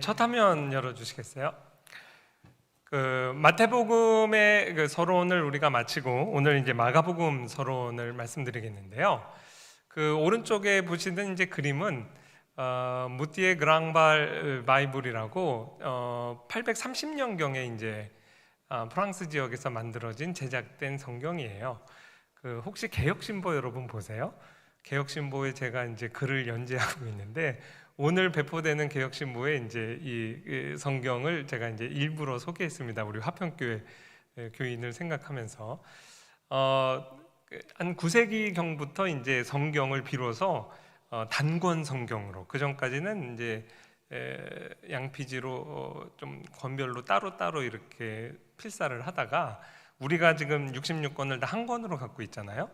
첫 화면 열어주시겠어요? 마태복음의 서론을 우리가 마치고 오늘 이제 마가복음 서론을 말씀드리겠는데요. 오른쪽에 보시는 이제 그림은 무띠에 그랑발 바이블이라고 830년경에 이제 프랑스 지역에서 만들어진 제작된 성경이에요. 혹시 개혁신보 여러분 보세요? 개혁신보에 제가 이제 글을 연재하고 있는데 오늘 배포되는 개혁신보에 이제 이 성경을 제가 이제 일부러 소개했습니다. 우리 화평교회 교인을 생각하면서 한 9세기경부터 이제 성경을 비로소 단권 성경으로, 그 전까지는 이제 양피지로 좀 권별로 따로따로 이렇게 필사를 하다가 우리가 지금 66권을 다 한 권으로 갖고 있잖아요.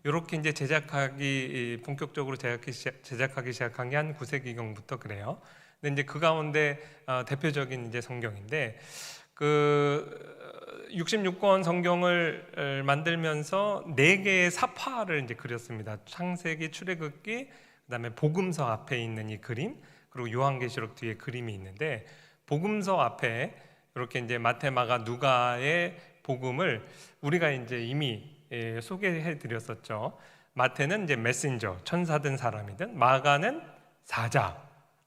이렇게 이제 본격적으로 제작하기 시작한 게 한 9세기경부터 그래요. 근데 이제 그 가운데 대표적인 이제 성경인데 66권 성경을 만들면서 4개의 사파를 이제 그렸습니다. 창세기, 출애굽기, 그다음에 복음서 앞에 있는 이 그림, 그리고 요한계시록 뒤에 그림이 있는데, 복음서 앞에 이렇게 이제 마태, 마가, 누가의 복음을 우리가 이제 이미 소개해 드렸었죠. 마태는 이제 메신저, 천사든 사람이든, 마가는 사자,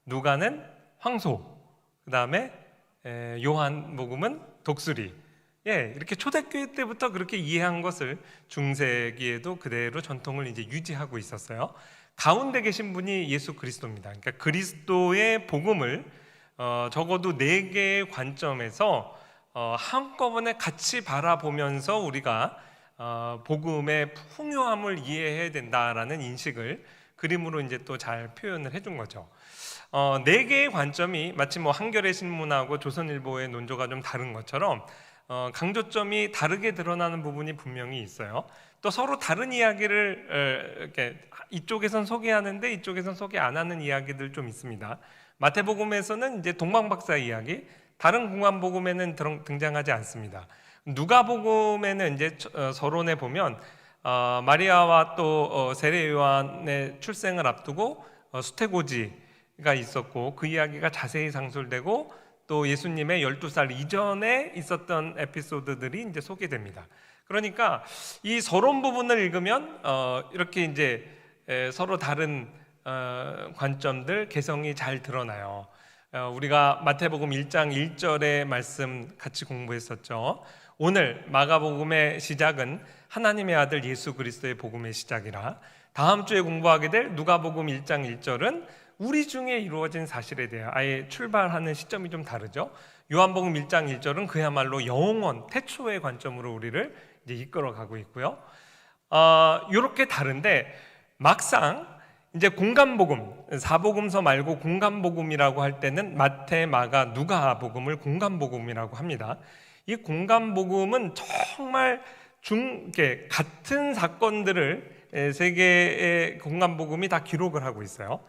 누가는 황소, 그 다음에 요한복음은 독수리. 이렇게 초대교회 때부터 그렇게 이해한 것을 중세기에도 그대로 전통을 이제 유지하고 있었어요. 가운데 계신 분이 예수 그리스도입니다. 그러니까 그리스도의 복음을 적어도 4개의 관점에서 한꺼번에 같이 바라보면서 우리가 복음의 풍요함을 이해해야 된다라는 인식을 그림으로 이제 또 잘 표현을 해준 거죠. 4개의 관점이 마치 뭐 한겨레 신문하고 조선일보의 논조가 좀 다른 것처럼 강조점이 다르게 드러나는 부분이 분명히 있어요. 또 서로 다른 이야기를 이렇게 이쪽에선 소개하는데 이쪽에선 소개 안 하는 이야기들 좀 있습니다. 마태복음에서는 이제 동방박사 이야기, 다른 공관복음에는 등장하지 않습니다. 누가복음에는 이제 서론에 보면 마리아와 또 세례 요한의 출생을 앞두고 수태고지가 있었고 그 이야기가 자세히 상술되고 또 예수님의 12살 이전에 있었던 에피소드들이 이제 소개됩니다. 그러니까 이 서론 부분을 읽으면 이렇게 이제 서로 다른 관점들, 개성이 잘 드러나요. 우리가 마태복음 1장 1절의 말씀 같이 공부했었죠. 오늘 마가복음의 시작은 하나님의 아들 예수 그리스도의 복음의 시작이라, 다음 주에 공부하게 될 누가복음 1장 1절은 우리 중에 이루어진 사실에 대해 아예 출발하는 시점이 좀 다르죠. 요한복음 1장 1절은 그야말로 영원 태초의 관점으로 우리를 이제 이끌어가고 있고요. 이렇게 다른데 막상 이제 공간복음, 사복음서 말고 공간복음이라고 할 때는 마태, 마가, 누가복음을 공간복음이라고 합니다. 이 공간복음은 정말 같은 사건들을 3개의 공간복음이 다 기록을 하고 있어요.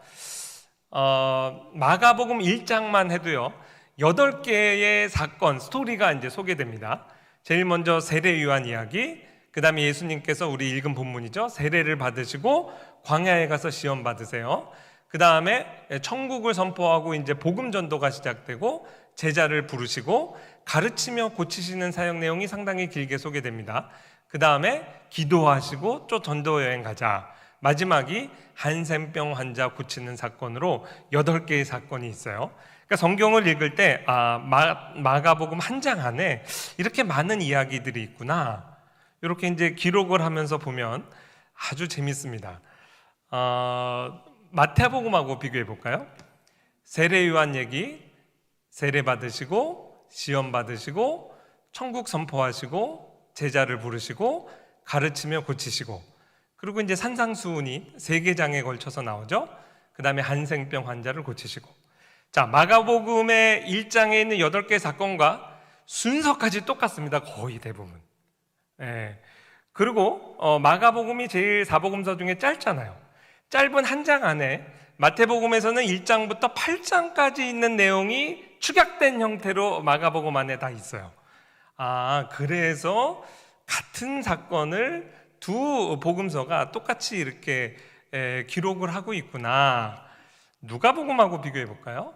마가복음 1장만 해도요 8개의 사건, 스토리가 이제 소개됩니다. 제일 먼저 세례 요한 이야기, 그 다음에 예수님께서 우리 읽은 본문이죠. 세례를 받으시고 광야에 가서 시험 받으세요. 그 다음에 천국을 선포하고 이제 복음 전도가 시작되고 제자를 부르시고 가르치며 고치시는 사역 내용이 상당히 길게 소개됩니다. 그 다음에 기도하시고 또 전도 여행 가자. 마지막이 한센병 환자 고치는 사건으로 8개의 사건이 있어요. 그러니까 성경을 읽을 때 마가복음 한 장 안에 이렇게 많은 이야기들이 있구나, 이렇게 이제 기록을 하면서 보면 아주 재밌습니다. 마태복음하고 비교해 볼까요? 세례 요한 얘기, 세례 받으시고 시험 받으시고 천국 선포하시고 제자를 부르시고 가르치며 고치시고, 그리고 이제 산상수훈이 3개장에 걸쳐서 나오죠. 그 다음에 한센병 환자를 고치시고. 자, 마가복음의 1장에 있는 8개 사건과 순서까지 똑같습니다. 거의 대부분. 그리고 마가복음이 제일 사복음서 중에 짧잖아요. 짧은 한 장 안에 마태복음에서는 1장부터 8장까지 있는 내용이 축약된 형태로 마가복음 안에 다 있어요. 그래서 같은 사건을 두 복음서가 똑같이 이렇게 기록을 하고 있구나. 누가복음하고 비교해 볼까요?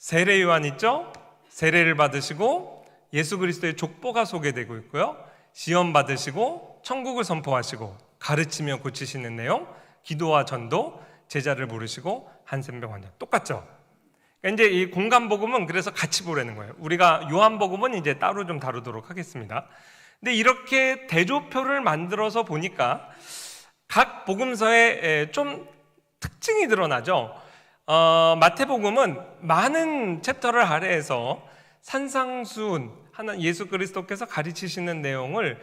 세례 요한 있죠? 세례를 받으시고 예수 그리스도의 족보가 소개되고 있고요. 시험 받으시고 천국을 선포하시고 가르치며 고치시는 내용, 기도와 전도, 제자를 부르시고 한센병 환자 똑같죠? 그러니까 이제 이 공간복음은 그래서 같이 보라는 거예요. 우리가 요한복음은 이제 따로 좀 다루도록 하겠습니다. 근데 이렇게 대조표를 만들어서 보니까 각 복음서에 좀 특징이 드러나죠. 마태복음은 많은 챕터를 할애해서 산상수훈, 하나 예수 그리스도께서 가르치시는 내용을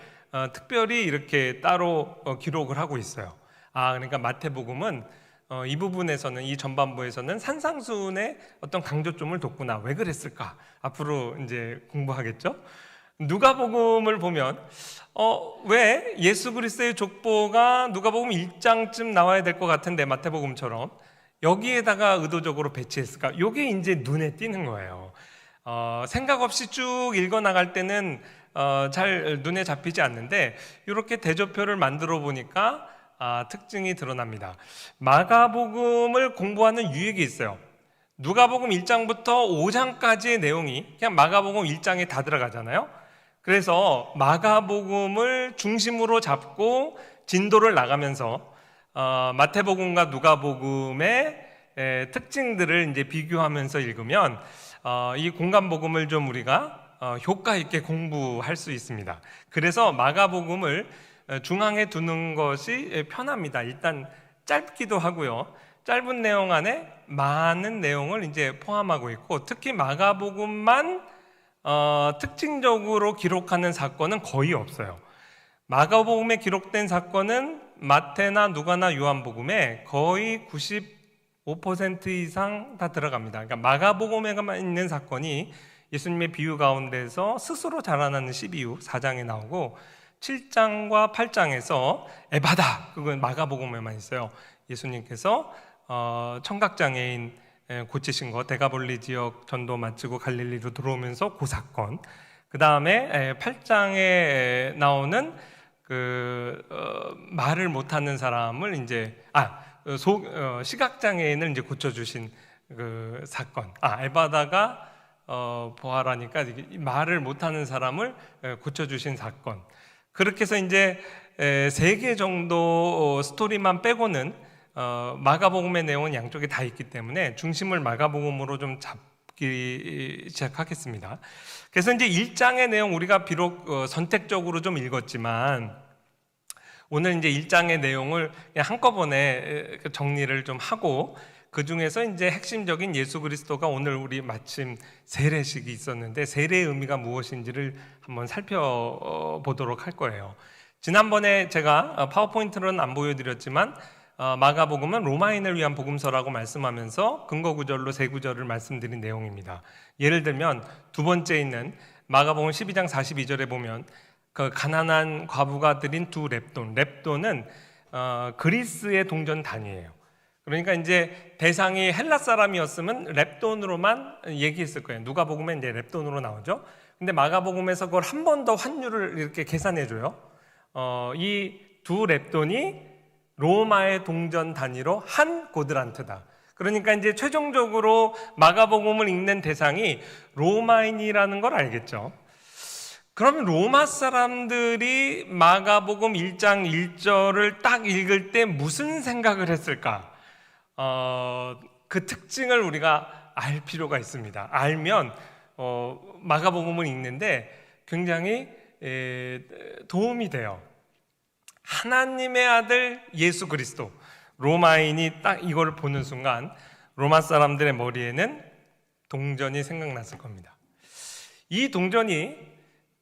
특별히 이렇게 따로 기록을 하고 있어요. 그러니까 마태복음은 이 부분에서는, 이 전반부에서는 산상수훈의 어떤 강조점을 뒀구나. 왜 그랬을까? 앞으로 이제 공부하겠죠. 누가복음을 보면 왜 예수 그리스도의 족보가 누가복음 1장쯤 나와야 될 것 같은데 마태복음처럼 여기에다가 의도적으로 배치했을까? 이게 이제 눈에 띄는 거예요. 생각 없이 쭉 읽어 나갈 때는 잘 눈에 잡히지 않는데 이렇게 대조표를 만들어 보니까 특징이 드러납니다. 마가복음을 공부하는 유익이 있어요. 누가복음 1장부터 5장까지의 내용이 그냥 마가복음 1장에 다 들어가잖아요. 그래서 마가복음을 중심으로 잡고 진도를 나가면서 마태복음과 누가복음의 특징들을 이제 비교하면서 읽으면 이 공간복음을 좀 우리가 효과 있게 공부할 수 있습니다. 그래서 마가복음을 중앙에 두는 것이 편합니다. 일단 짧기도 하고요. 짧은 내용 안에 많은 내용을 이제 포함하고 있고, 특히 마가복음만 특징적으로 기록하는 사건은 거의 없어요. 마가복음에 기록된 사건은 마태나 누가나 요한복음에 거의 95% 이상 다 들어갑니다. 그러니까 마가복음에만 있는 사건이 예수님의 비유 가운데서 스스로 자라나는 12유 4장에 나오고, 7장과 8장에서 에바다, 그건 마가복음에만 있어요. 예수님께서 청각장애인 고치신 거, 데가볼리 지역 전도 마치고 갈릴리로 들어오면서 그 사건. 그 다음에 8장에 나오는 말을 못하는 사람을 이제 시각장애인을 이제 고쳐주신 그 사건. 에바다가 부활하니까 말을 못하는 사람을 고쳐주신 사건. 그렇게 해서 이제 3개 정도 스토리만 빼고는 마가복음의 내용은 양쪽에 다 있기 때문에 중심을 마가복음으로 좀 잡기 시작하겠습니다. 그래서 이제 1장의 내용 우리가 비록 선택적으로 좀 읽었지만 오늘 이제 1장의 내용을 그냥 한꺼번에 정리를 좀 하고, 그 중에서 이제 핵심적인 예수 그리스도가 오늘 우리 마침 세례식이 있었는데 세례의 의미가 무엇인지를 한번 살펴보도록 할 거예요. 지난번에 제가 파워포인트로는 안 보여드렸지만 마가복음은 로마인을 위한 복음서라고 말씀하면서 근거 구절로 3구절을 말씀드린 내용입니다. 예를 들면 두 번째 있는 마가복음 12장 42절에 보면 그 가난한 과부가 드린 2렙돈, 렙돈은 그리스의 동전 단위예요. 그러니까 이제 대상이 헬라 사람이었으면 렙돈으로만 얘기했을 거예요. 누가복음에 이제 렙돈으로 나오죠. 근데 마가복음에서 그걸 한 번 더 환율을 이렇게 계산해 줘요. 이 2렙돈이 로마의 동전 단위로 한 고드란트다. 그러니까 이제 최종적으로 마가복음을 읽는 대상이 로마인이라는 걸 알겠죠. 그러면 로마 사람들이 마가복음 1장 1절을 딱 읽을 때 무슨 생각을 했을까? 그 특징을 우리가 알 필요가 있습니다. 알면 마가복음을 읽는데 굉장히 도움이 돼요. 하나님의 아들 예수 그리스도, 로마인이 딱 이걸 보는 순간 로마 사람들의 머리에는 동전이 생각났을 겁니다. 이 동전이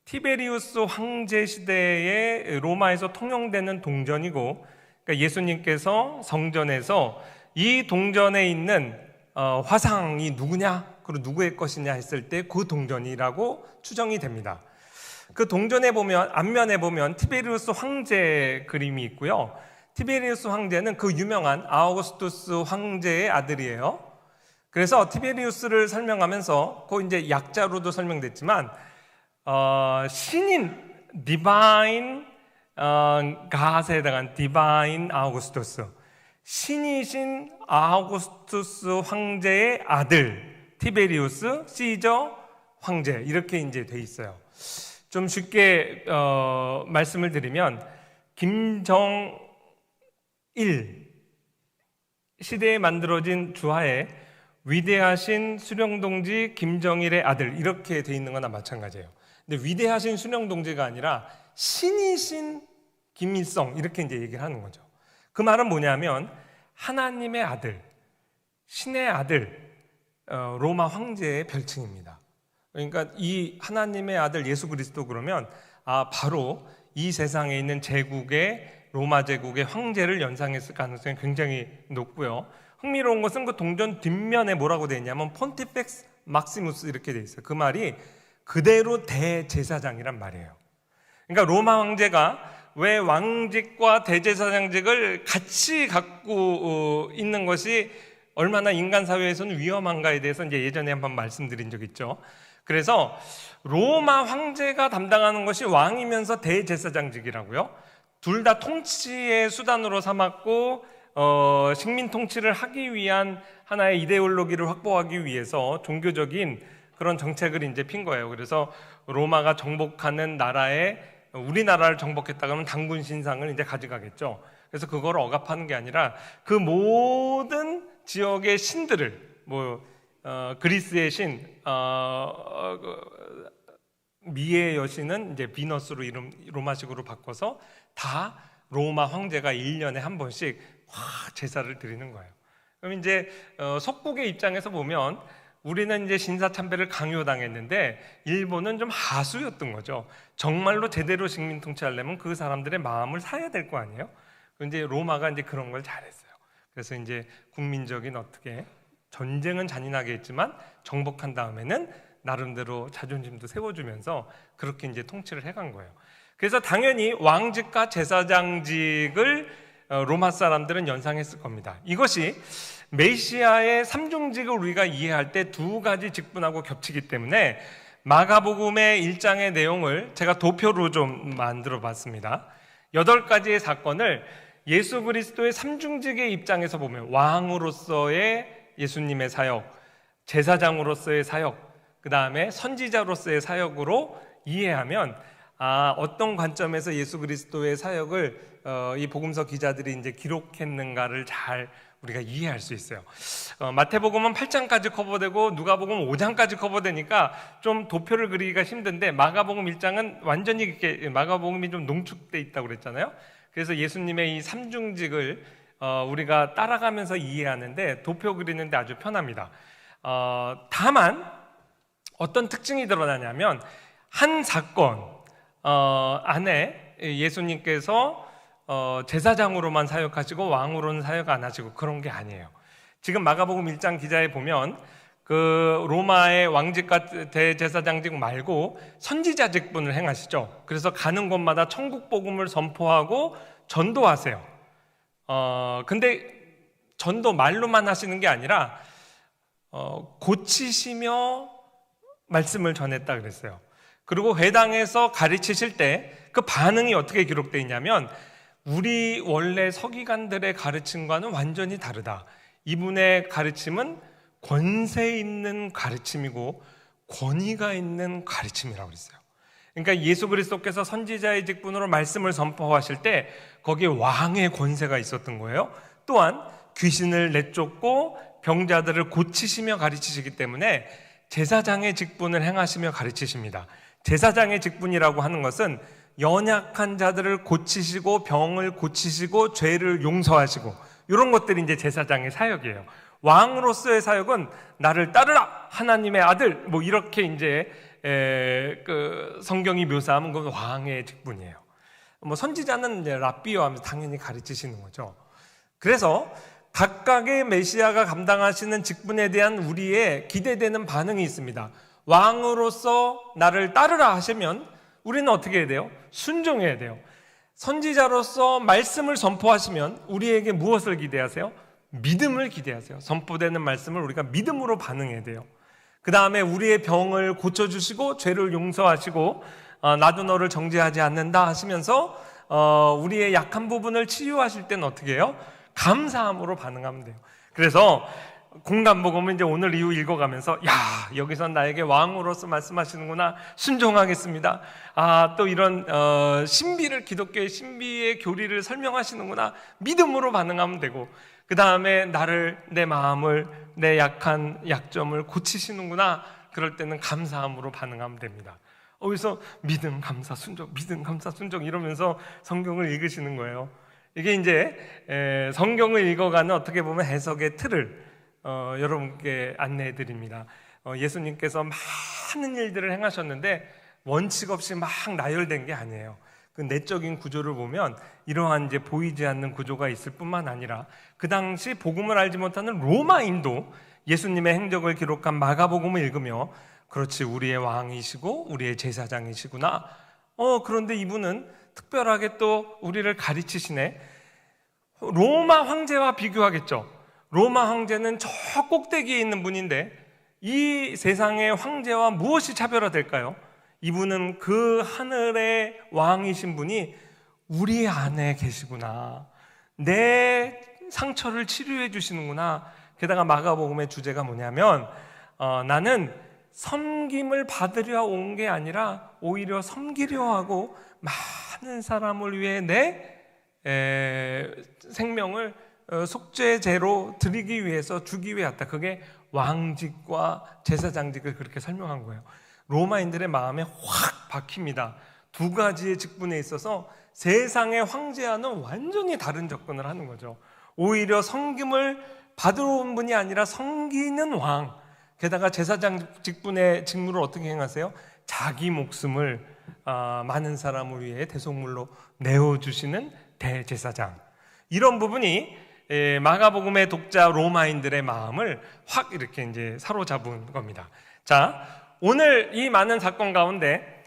티베리우스 황제 시대에 로마에서 통용되는 동전이고, 그러니까 예수님께서 성전에서 이 동전에 있는 화상이 누구냐, 그리고 누구의 것이냐 했을 때 그 동전이라고 추정이 됩니다. 그 동전에 보면, 앞면에 보면 티베리우스 황제 그림이 있고요. 티베리우스 황제는 그 유명한 아우구스투스 황제의 아들이에요. 그래서 티베리우스를 설명하면서 그 이제 약자로도 설명됐지만 신인 디바인 가스에 해당한 디바인 아우구스투스, 신이신 아우구스투스 황제의 아들, 티베리우스, 시저, 황제 이렇게 이제 돼 있어요. 좀 쉽게 말씀을 드리면 김정일 시대에 만들어진 주하에 위대하신 수령동지 김정일의 아들 이렇게 돼 있는 거나 마찬가지예요. 근데 위대하신 수령동지가 아니라 신이신 김일성 이렇게 이제 얘기를 하는 거죠. 그 말은 뭐냐면 하나님의 아들, 신의 아들, 로마 황제의 별칭입니다. 그러니까 이 하나님의 아들 예수 그리스도 그러면 바로 이 세상에 있는 제국의 로마 제국의 황제를 연상했을 가능성이 굉장히 높고요. 흥미로운 것은 그 동전 뒷면에 뭐라고 되어 있냐면 폰티펙스 막시무스 이렇게 되어 있어요. 그 말이 그대로 대제사장이란 말이에요. 그러니까 로마 황제가 왜 왕직과 대제사장직을 같이 갖고 있는 것이 얼마나 인간 사회에서는 위험한가에 대해서 이제 예전에 한번 말씀드린 적 있죠. 그래서 로마 황제가 담당하는 것이 왕이면서 대제사장직이라고요. 둘 다 통치의 수단으로 삼았고 식민 통치를 하기 위한 하나의 이데올로기를 확보하기 위해서 종교적인 그런 정책을 이제 핀 거예요. 그래서 로마가 정복하는 나라에 우리나라를 정복했다 그러면 단군 신상을 이제 가져가겠죠. 그래서 그걸 억압하는 게 아니라 그 모든 지역의 신들을 그리스의 신 미의 여신은 이제 비너스로 이름 로마식으로 바꿔서 다 로마 황제가 1년에 한 번씩 제사를 드리는 거예요. 그럼 이제 석국의 입장에서 보면 우리는 이제 신사참배를 강요당했는데 일본은 좀 하수였던 거죠. 정말로 제대로 식민 통치하려면 그 사람들의 마음을 사야 될 거 아니에요. 근데 로마가 이제 그런 걸 잘했어요. 그래서 이제 국민적인 어떻게 전쟁은 잔인하게 했지만 정복한 다음에는 나름대로 자존심도 세워주면서 그렇게 이제 통치를 해간 거예요. 그래서 당연히 왕직과 제사장직을 로마 사람들은 연상했을 겁니다. 이것이 메시아의 삼중직을 우리가 이해할 때 두 가지 직분하고 겹치기 때문에 마가복음의 1장의 내용을 제가 도표로 좀 만들어 봤습니다. 8가지의 사건을 예수 그리스도의 삼중직의 입장에서 보면 왕으로서의 예수님의 사역, 제사장으로서의 사역, 그 다음에 선지자로서의 사역으로 이해하면 어떤 관점에서 예수 그리스도의 사역을 이 복음서 기자들이 이제 기록했는가를 잘 우리가 이해할 수 있어요. 마태복음은 8장까지 커버되고 누가복음은 5장까지 커버되니까 좀 도표를 그리기가 힘든데 마가복음 1장은 완전히 이렇게 마가복음이 좀 농축돼 있다고 그랬잖아요. 그래서 예수님의 이 삼중직을 우리가 따라가면서 이해하는데 도표 그리는데 아주 편합니다. 다만 어떤 특징이 드러나냐면 한 사건 안에 예수님께서 제사장으로만 사역하시고 왕으로는 사역 안 하시고 그런 게 아니에요. 지금 마가복음 1장 기자에 보면 그 로마의 왕직과 대제사장직 말고 선지자직분을 행하시죠. 그래서 가는 곳마다 천국 복음을 선포하고 전도하세요. 근데 전도 말로만 하시는 게 아니라 고치시며 말씀을 전했다 그랬어요. 그리고 회당에서 가르치실 때 그 반응이 어떻게 기록되어 있냐면 우리 원래 서기관들의 가르침과는 완전히 다르다. 이분의 가르침은 권세 있는 가르침이고 권위가 있는 가르침이라고 그랬어요. 그러니까 예수 그리스도께서 선지자의 직분으로 말씀을 선포하실 때 거기에 왕의 권세가 있었던 거예요. 또한 귀신을 내쫓고 병자들을 고치시며 가르치시기 때문에 제사장의 직분을 행하시며 가르치십니다. 제사장의 직분이라고 하는 것은 연약한 자들을 고치시고 병을 고치시고 죄를 용서하시고 이런 것들이 이제 제사장의 사역이에요. 왕으로서의 사역은 나를 따르라 하나님의 아들 이렇게 이제 그 성경이 묘사하면 그건 왕의 직분이에요. 선지자는 이제 랍비어 하면서 당연히 가르치시는 거죠. 그래서 각각의 메시아가 감당하시는 직분에 대한 우리의 기대되는 반응이 있습니다. 왕으로서 나를 따르라 하시면 우리는 어떻게 해야 돼요? 순종해야 돼요. 선지자로서 말씀을 선포하시면 우리에게 무엇을 기대하세요? 믿음을 기대하세요. 선포되는 말씀을 우리가 믿음으로 반응해야 돼요. 그 다음에 우리의 병을 고쳐주시고 죄를 용서하시고 나도 너를 정죄하지 않는다 하시면서 우리의 약한 부분을 치유하실 때는 어떻게 해요? 감사함으로 반응하면 돼요. 그래서 공감복음을 이제 오늘 이후 읽어가면서 여기서 나에게 왕으로서 말씀하시는구나, 순종하겠습니다. 또 이런 신비를, 기독교의 신비의 교리를 설명하시는구나, 믿음으로 반응하면 되고, 그 다음에 나를, 내 마음을, 내 약한 약점을 고치시는구나, 그럴 때는 감사함으로 반응하면 됩니다. 그래서 믿음, 감사, 순종, 믿음, 감사, 순종 이러면서 성경을 읽으시는 거예요. 이게 이제 성경을 읽어가는 어떻게 보면 해석의 틀을 여러분께 안내해 드립니다. 예수님께서 많은 일들을 행하셨는데 원칙 없이 막 나열된 게 아니에요. 그 내적인 구조를 보면 이러한 이제 보이지 않는 구조가 있을 뿐만 아니라 그 당시 복음을 알지 못하는 로마인도 예수님의 행적을 기록한 마가복음을 읽으며 그렇지, 우리의 왕이시고 우리의 제사장이시구나. 그런데 이분은 특별하게 또 우리를 가르치시네. 로마 황제와 비교하겠죠. 로마 황제는 저 꼭대기에 있는 분인데 이 세상의 황제와 무엇이 차별화될까요? 이분은 그 하늘의 왕이신 분이 우리 안에 계시구나, 내 상처를 치료해 주시는구나. 게다가 마가복음의 주제가 뭐냐면 나는 섬김을 받으려 온 게 아니라 오히려 섬기려 하고 많은 사람을 위해 내 생명을 속죄제로 드리기 위해서 주기 위해 왔다. 그게 왕직과 제사장직을 그렇게 설명한 거예요. 로마인들의 마음에 확 박힙니다. 두 가지의 직분에 있어서 세상의 황제와는 완전히 다른 접근을 하는 거죠. 오히려 섬김을 받으러 온 분이 아니라 섬기는 왕, 게다가 제사장 직분의 직무를 어떻게 행하세요? 자기 목숨을 많은 사람을 위해 대속물로 내어주시는 대제사장. 이런 부분이 마가복음의 독자 로마인들의 마음을 확 이렇게 이제 사로잡은 겁니다. 자, 오늘 이 많은 사건 가운데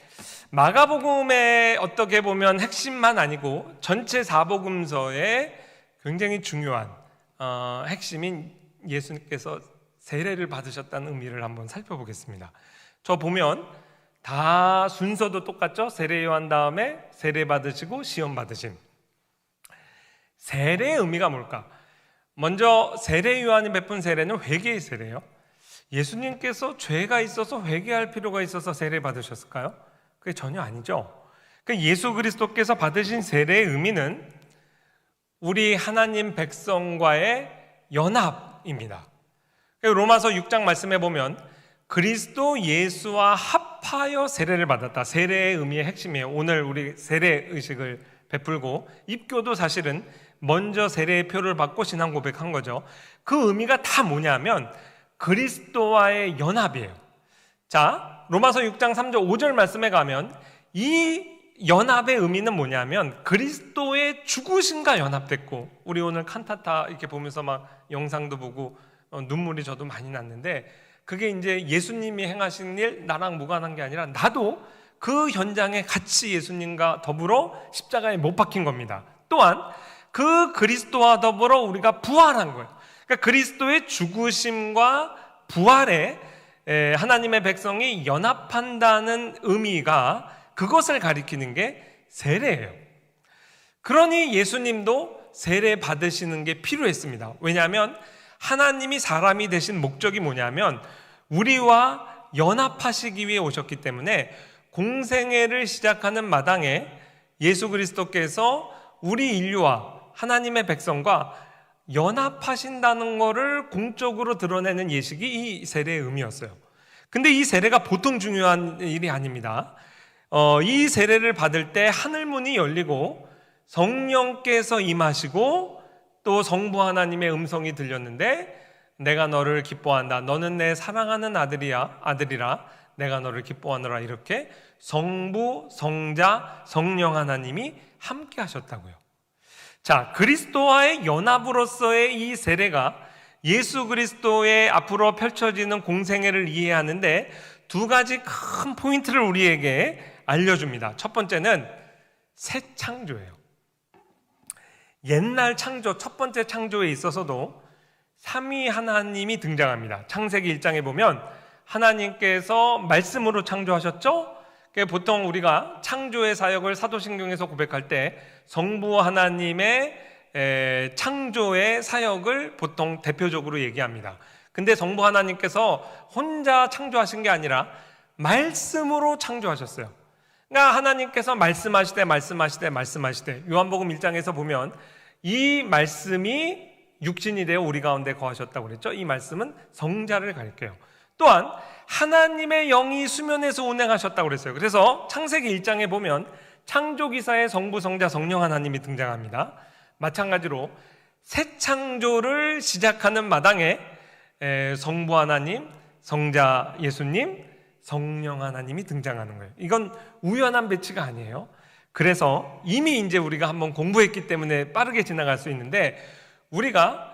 마가복음의 어떻게 보면 핵심만 아니고 전체 사복음서의 굉장히 중요한 핵심인 예수님께서 세례를 받으셨다는 의미를 한번 살펴보겠습니다. 저 보면 다 순서도 똑같죠? 세례 요한 다음에 세례 받으시고 시험 받으심. 세례의 의미가 뭘까? 먼저 세례 요한이 베푼 세례는 회개의 세례예요. 예수님께서 죄가 있어서 회개할 필요가 있어서 세례 받으셨을까요? 그게 전혀 아니죠. 예수 그리스도께서 받으신 세례의 의미는 우리 하나님 백성과의 연합입니다. 로마서 6장 말씀해 보면 그리스도 예수와 합하여 세례를 받았다. 세례의 의미의 핵심이에요. 오늘 우리 세례 의식을 베풀고 입교도 사실은 먼저 세례의 표를 받고 신앙 고백한 거죠. 그 의미가 다 뭐냐면 그리스도와의 연합이에요. 자, 로마서 6장 3절 5절 말씀에 가면 이 연합의 의미는 뭐냐면 그리스도의 죽으심과 연합됐고, 우리 오늘 칸타타 이렇게 보면서 막 영상도 보고 눈물이 저도 많이 났는데, 그게 이제 예수님이 행하신 일 나랑 무관한 게 아니라 나도 그 현장에 같이 예수님과 더불어 십자가에 못 박힌 겁니다. 또한 그 그리스도와 더불어 우리가 부활한 거예요. 그러니까 그리스도의 죽으심과 부활에 하나님의 백성이 연합한다는 의미가, 그것을 가리키는 게 세례예요. 그러니 예수님도 세례 받으시는 게 필요했습니다. 왜냐하면 하나님이 사람이 되신 목적이 뭐냐면 우리와 연합하시기 위해 오셨기 때문에 공생애를 시작하는 마당에 예수 그리스도께서 우리 인류와 하나님의 백성과 연합하신다는 것을 공적으로 드러내는 예식이 이 세례의 의미였어요. 근데 이 세례가 보통 중요한 일이 아닙니다. 이 세례를 받을 때 하늘문이 열리고 성령께서 임하시고 또 성부 하나님의 음성이 들렸는데, 내가 너를 기뻐한다, 너는 내 사랑하는 아들이라 내가 너를 기뻐하노라, 이렇게 성부, 성자, 성령 하나님이 함께 하셨다고요. 자, 그리스도와의 연합으로서의 이 세례가 예수 그리스도의 앞으로 펼쳐지는 공생애를 이해하는데 두 가지 큰 포인트를 우리에게 알려줍니다. 첫 번째는 새 창조예요. 옛날 창조, 첫 번째 창조에 있어서도 삼위 하나님이 등장합니다. 창세기 1장에 보면 하나님께서 말씀으로 창조하셨죠? 보통 우리가 창조의 사역을 사도신경에서 고백할 때 성부 하나님의 창조의 사역을 보통 대표적으로 얘기합니다. 근데 성부 하나님께서 혼자 창조하신 게 아니라 말씀으로 창조하셨어요. 그러니까 하나님께서 말씀하시되 요한복음 1장에서 보면 이 말씀이 육신이 되어 우리 가운데 거하셨다고 그랬죠. 이 말씀은 성자를 가리켜요. 또한 하나님의 영이 수면에서 운행하셨다고 그랬어요. 그래서 창세기 1장에 보면 창조기사에 성부, 성자, 성령 하나님이 등장합니다. 마찬가지로 새 창조를 시작하는 마당에 성부 하나님, 성자 예수님, 성령 하나님이 등장하는 거예요. 이건 우연한 배치가 아니에요. 그래서 이미 이제 우리가 한번 공부했기 때문에 빠르게 지나갈 수 있는데, 우리가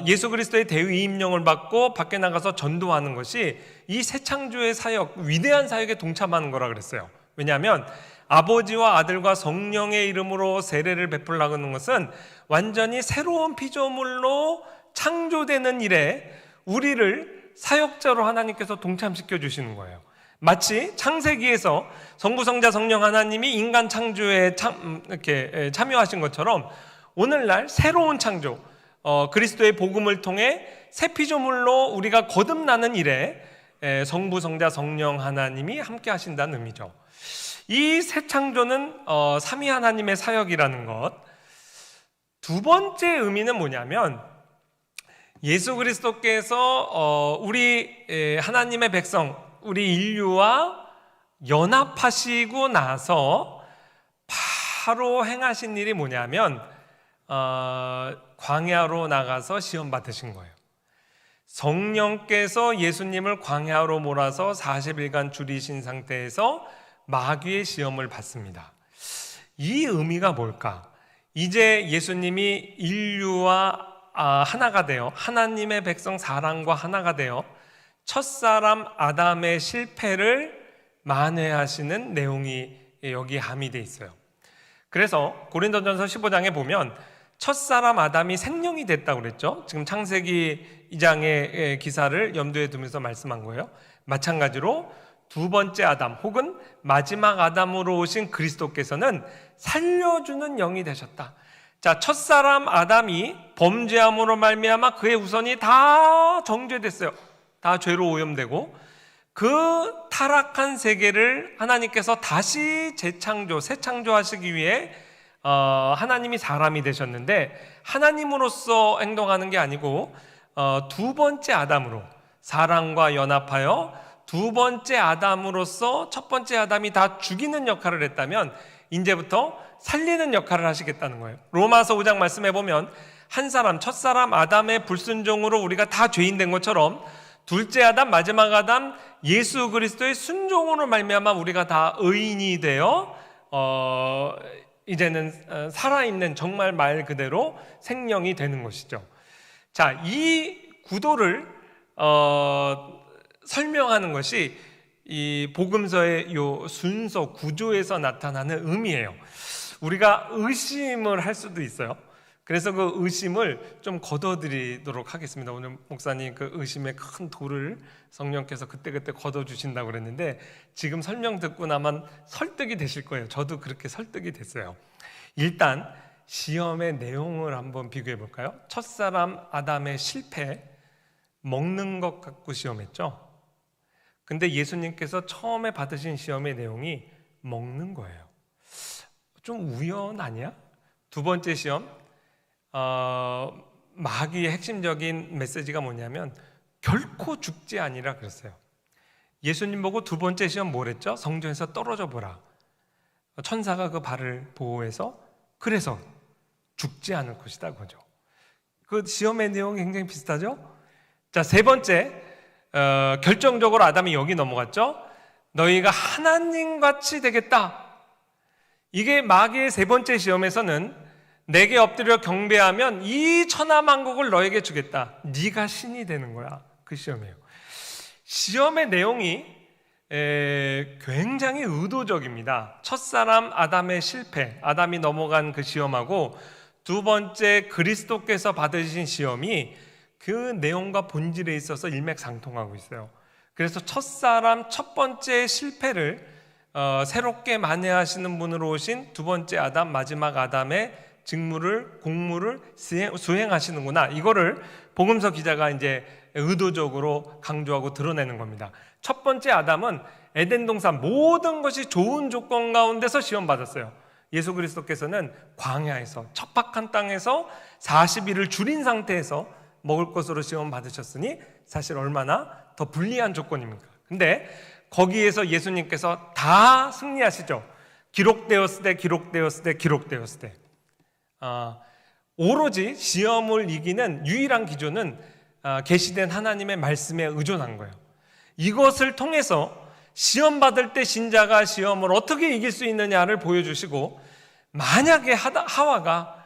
예수 그리스도의 대위임령을 받고 밖에 나가서 전도하는 것이 이 새 창조의 사역, 위대한 사역에 동참하는 거라 그랬어요. 왜냐하면 아버지와 아들과 성령의 이름으로 세례를 베풀라고 하는 것은 완전히 새로운 피조물로 창조되는 일에 우리를 사역자로 하나님께서 동참시켜 주시는 거예요. 마치 창세기에서 성부, 성자, 성령 하나님이 인간 창조에 이렇게 참여하신 것처럼 오늘날 새로운 창조, 그리스도의 복음을 통해 새 피조물로 우리가 거듭나는 일에 성부, 성자, 성령 하나님이 함께 하신다는 의미죠. 이 새 창조는 삼위 하나님의 사역이라는 것. 두 번째 의미는 뭐냐면, 예수 그리스도께서 우리 하나님의 백성, 우리 인류와 연합하시고 나서 바로 행하신 일이 뭐냐면 광야로 나가서 시험 받으신 거예요. 성령께서 예수님을 광야로 몰아서 40일간 줄이신 상태에서 마귀의 시험을 받습니다. 이 의미가 뭘까? 이제 예수님이 인류와 하나가 되어, 하나님의 백성 사람과 하나가 되어 첫사람 아담의 실패를 만회하시는 내용이 여기 함의되어 있어요. 그래서 고린도전서 15장에 보면 첫사람 아담이 생명이 됐다고 그랬죠. 지금 창세기 2장의 기사를 염두에 두면서 말씀한 거예요. 마찬가지로 두 번째 아담 혹은 마지막 아담으로 오신 그리스도께서는 살려주는 영이 되셨다. 자, 첫사람 아담이 범죄함으로 말미암아 그의 후손이 다 정죄됐어요. 다 죄로 오염되고, 그 타락한 세계를 하나님께서 다시 재창조, 새 창조하시기 위해 하나님이 사람이 되셨는데, 하나님으로서 행동하는 게 아니고 두 번째 아담으로 사람과 연합하여 두 번째 아담으로서 첫 번째 아담이 다 죽이는 역할을 했다면 이제부터 살리는 역할을 하시겠다는 거예요. 로마서 5장 말씀해 보면 한 사람, 첫사람 아담의 불순종으로 우리가 다 죄인 된 것처럼 둘째 아담, 마지막 아담 예수 그리스도의 순종으로 말미암아 우리가 다 의인이 되어 이제는 살아있는, 정말 말 그대로 생명이 되는 것이죠. 자, 이 구도를 설명하는 것이 이 복음서의 요 순서 구조에서 나타나는 의미예요. 우리가 의심을 할 수도 있어요. 그래서 그 의심을 좀 걷어드리도록 하겠습니다. 오늘 목사님 그 의심의 큰 돌을 성령께서 그때그때 걷어주신다고 그랬는데, 지금 설명 듣고 나면 설득이 되실 거예요. 저도 그렇게 설득이 됐어요. 일단 시험의 내용을 한번 비교해 볼까요? 첫사람 아담의 실패, 먹는 것 갖고 시험했죠. 근데 예수님께서 처음에 받으신 시험의 내용이 먹는 거예요. 좀 우연 아니야? 두 번째 시험, 마귀의 핵심적인 메시지가 뭐냐면 결코 죽지 아니라 그랬어요. 예수님 보고 두 번째 시험 뭐랬죠? 성전에서 떨어져 보라. 천사가 그 발을 보호해서 그래서 죽지 않을 것이다 그죠. 그 시험의 내용이 굉장히 비슷하죠? 자, 세 번째, 결정적으로 아담이 여기 넘어갔죠? 너희가 하나님같이 되겠다. 이게 마귀의 세 번째 시험에서는 내게 엎드려 경배하면 이 천하만국을 너에게 주겠다. 네가 신이 되는 거야. 그 시험이에요. 시험의 내용이 굉장히 의도적입니다. 첫사람 아담의 실패, 아담이 넘어간 그 시험하고 두 번째 그리스도께서 받으신 시험이 그 내용과 본질에 있어서 일맥상통하고 있어요. 그래서 첫사람 첫 번째 실패를 새롭게 만회하시는 분으로 오신 두 번째 아담, 마지막 아담의 직무를, 공무를 수행하시는구나. 이거를 복음서 기자가 이제 의도적으로 강조하고 드러내는 겁니다. 첫 번째 아담은 에덴 동산 모든 것이 좋은 조건 가운데서 시험받았어요. 예수 그리스도께서는 광야에서 척박한 땅에서 40일을 줄인 상태에서 먹을 것으로 시험받으셨으니 사실 얼마나 더 불리한 조건입니까? 근데 거기에서 예수님께서 다 승리하시죠. 기록되었을 때 오로지 시험을 이기는 유일한 기준은 계시된 하나님의 말씀에 의존한 거예요. 이것을 통해서 시험 받을 때 신자가 시험을 어떻게 이길 수 있느냐를 보여주시고, 만약에 하와가